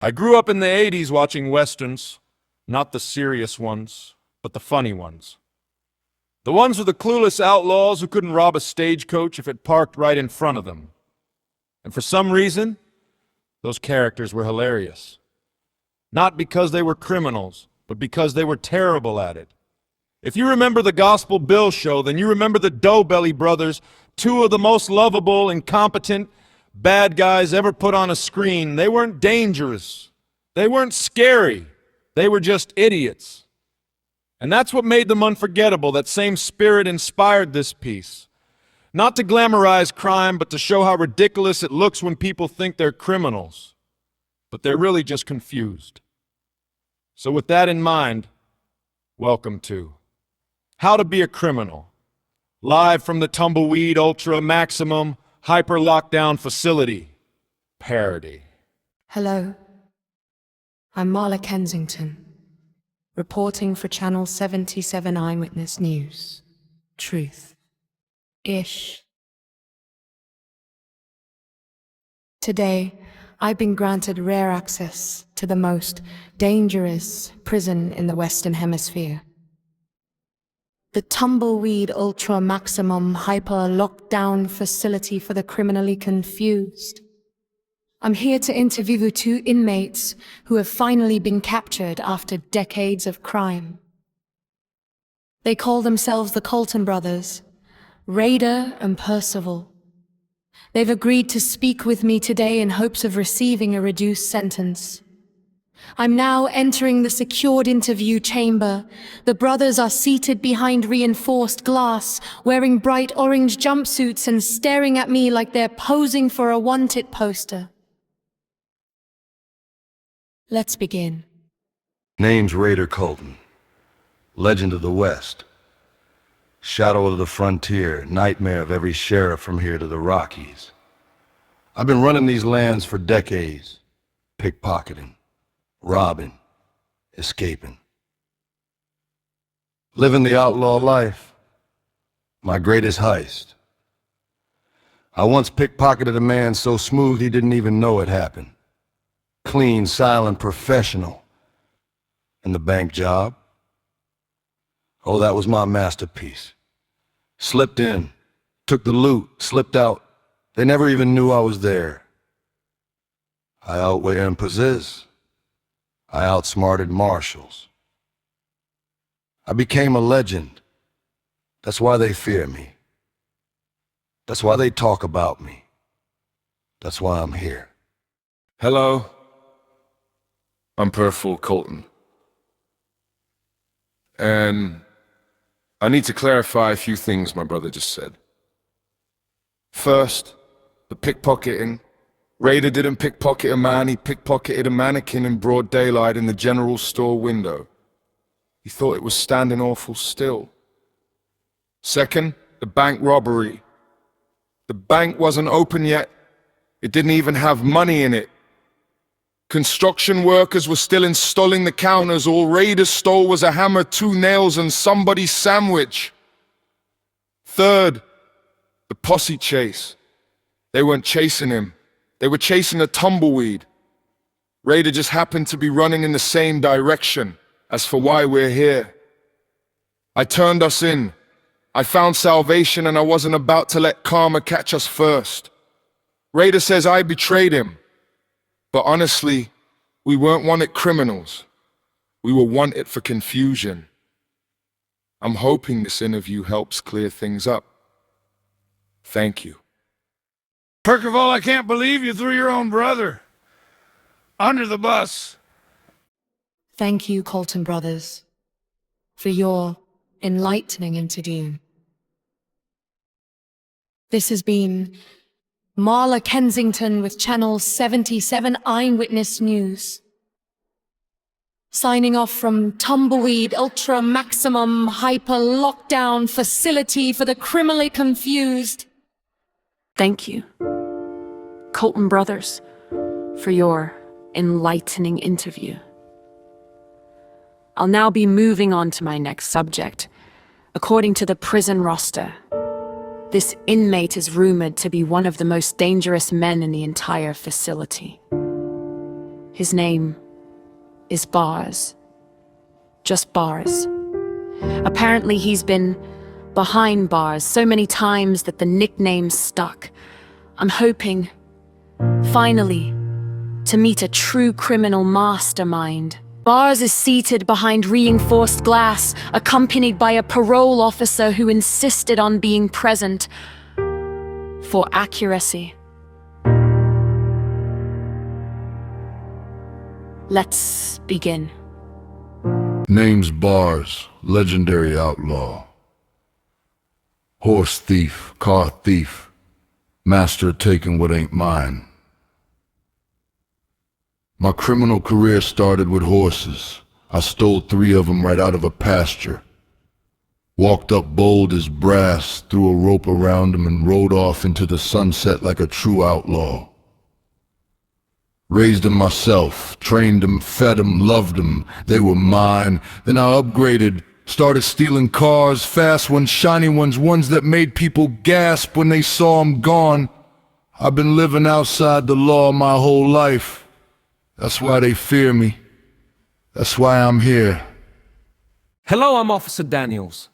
I grew up in the 80s watching westerns, not the serious ones, but the funny ones. The ones with the clueless outlaws who couldn't rob a stagecoach if it parked right in front of them. And for some reason, those characters were hilarious. Not because they were criminals, but because they were terrible at it. If you remember the Gospel Bill show, then you remember the Doughbelly brothers, two of the most lovable, incompetent, bad guys ever put on a screen. They weren't dangerous. They weren't scary. They were just idiots. And that's what made them unforgettable. That same spirit inspired this piece. Not to glamorize crime, but to show how ridiculous it looks when people think they're criminals. But they're really just confused. So with that in mind, welcome to How to Be a Criminal. Live from the Tumbleweed Ultra Maximum Hyper Lockdown Facility. Parody. Hello, I'm Marla Kensington, reporting for Channel 77 Eyewitness News. Truth-ish. Today, I've been granted rare access to the most dangerous prison in the Western Hemisphere. The Tumbleweed Ultra Maximum Hyper Lockdown Facility for the Criminally Confused. I'm here to interview two inmates who have finally been captured after decades of crime. They call themselves the Colton brothers, Raider and Percival. They've agreed to speak with me today in hopes of receiving a reduced sentence. I'm now entering the secured interview chamber. The brothers are seated behind reinforced glass, wearing bright orange jumpsuits and staring at me like they're posing for a wanted poster. Let's begin. Name's Raider Colton, legend of the West, shadow of the frontier, nightmare of every sheriff from here to the Rockies. I've been running these lands for decades, pickpocketing, robbing, escaping. Living the outlaw life, my greatest heist. I once pickpocketed a man so smooth he didn't even know it happened. Clean, silent, professional. And the bank job? Oh, that was my masterpiece. Slipped in, took the loot, slipped out. They never even knew I was there. I outweigh and possess. I outsmarted marshals. I became a legend. That's why they fear me. That's why they talk about me. That's why I'm here. Hello, I'm Percival Colton. And I need to clarify a few things my brother just said. First, the pickpocketing. Raider didn't pickpocket a man, he pickpocketed a mannequin in broad daylight in the general store window. He thought it was standing awful still. Second, the bank robbery. The bank wasn't open yet. It didn't even have money in it. Construction workers were still installing the counters. All Raider stole was a hammer, 2 nails, and somebody's sandwich. Third, the posse chase. They weren't chasing him. They were chasing a tumbleweed. Raider just happened to be running in the same direction. As for why we're here, I turned us in. I found salvation, and I wasn't about to let karma catch us first. Raider says I betrayed him. But honestly, we weren't wanted criminals. We were wanted for confusion. I'm hoping this interview helps clear things up. Thank you. Percival, I can't believe you threw your own brother under the bus. Thank you, Colton brothers, for your enlightening interview. This has been Marla Kensington with Channel 77 Eyewitness News. Signing off from Tumbleweed Ultra Maximum Hyper Lockdown Facility for the Criminally Confused. Thank you, Colton brothers, for your enlightening interview. I'll now be moving on to my next subject. According to the prison roster, this inmate is rumored to be one of the most dangerous men in the entire facility. His name is Bars. Just Bars. Apparently he's been behind bars so many times that the nickname stuck. I'm hoping, finally, to meet a true criminal mastermind. Bars is seated behind reinforced glass, accompanied by a parole officer who insisted on being present for accuracy. Let's begin. Name's Bars, legendary outlaw. Horse thief, car thief, master taking what ain't mine. My criminal career started with horses. I stole 3 of them right out of a pasture. Walked up bold as brass, threw a rope around them and rode off into the sunset like a true outlaw. Raised them myself, trained them, fed them, loved them. They were mine. Then I upgraded, started stealing cars, fast ones, shiny ones, ones that made people gasp when they saw them gone. I've been living outside the law my whole life. That's why they fear me. That's why I'm here. Hello, I'm Officer Daniels,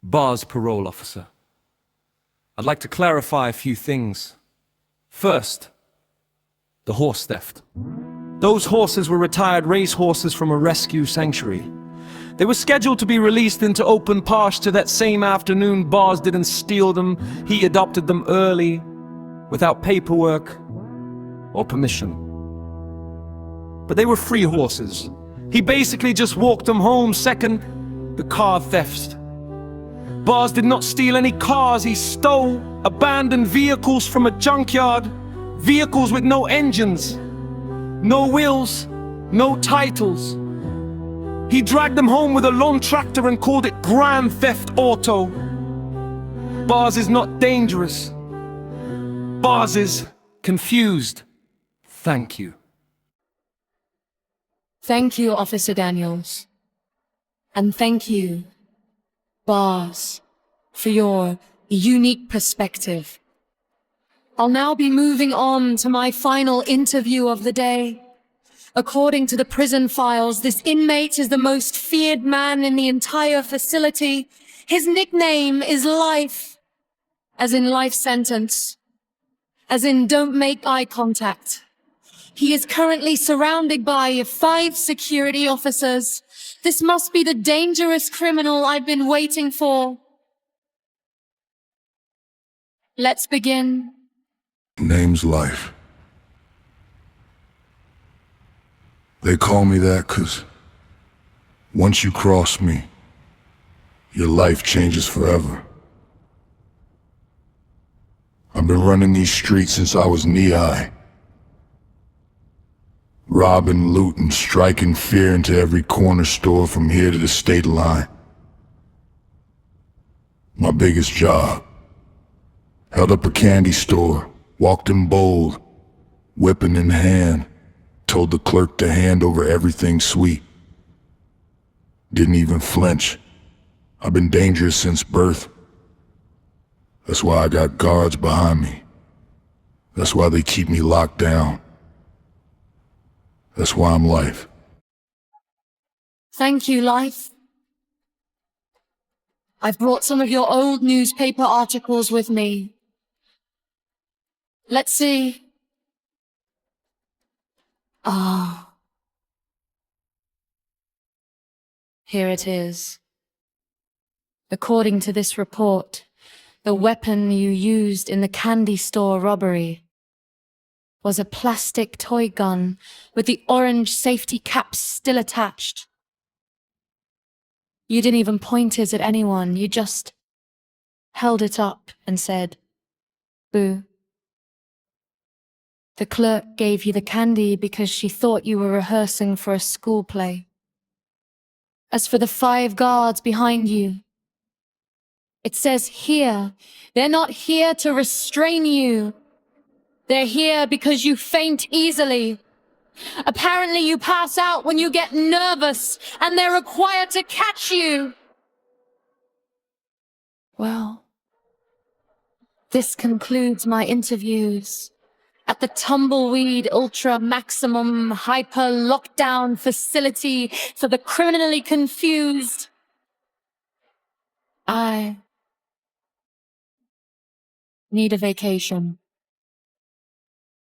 Bars parole officer. I'd like to clarify a few things. First, the horse theft. Those horses were retired race horses from a rescue sanctuary. They were scheduled to be released into open pasture that same afternoon. Bars didn't steal them. He adopted them early, without paperwork or permission. But they were free horses. He basically just walked them home. Second, the car theft. Bars did not steal any cars. He stole abandoned vehicles from a junkyard. Vehicles with no engines, no wheels, no titles. He dragged them home with a lawn tractor and called it Grand Theft Auto. Bars is not dangerous. Bars is confused. Thank you. Thank you, Officer Daniels. And thank you, Bars, for your unique perspective. I'll now be moving on to my final interview of the day. According to the prison files, this inmate is the most feared man in the entire facility. His nickname is Life, as in life sentence, as in don't make eye contact. He is currently surrounded by 5 security officers. This must be the dangerous criminal I've been waiting for. Let's begin. Name's Life. They call me that 'cause once you cross me, your life changes forever. I've been running these streets since I was knee-high. Robbing, looting, striking fear into every corner store from here to the state line. My biggest job. Held up a candy store, walked in bold, whipping in hand, told the clerk to hand over everything sweet. Didn't even flinch. I've been dangerous since birth. That's why I got guards behind me. That's why they keep me locked down. That's why I'm Life. Thank you, Life. I've brought some of your old newspaper articles with me. Let's see. Ah. Here it is. According to this report, the weapon you used in the candy store robbery was a plastic toy gun with the orange safety caps still attached. You didn't even point it at anyone, you just held it up and said, "Boo." The clerk gave you the candy because she thought you were rehearsing for a school play. As for the 5 guards behind you, it says here, they're not here to restrain you. They're here because you faint easily. Apparently you pass out when you get nervous, and they're required to catch you. Well, this concludes my interviews at the Tumbleweed Ultra Maximum Hyper Lockdown Facility for the Criminally Confused. I need a vacation.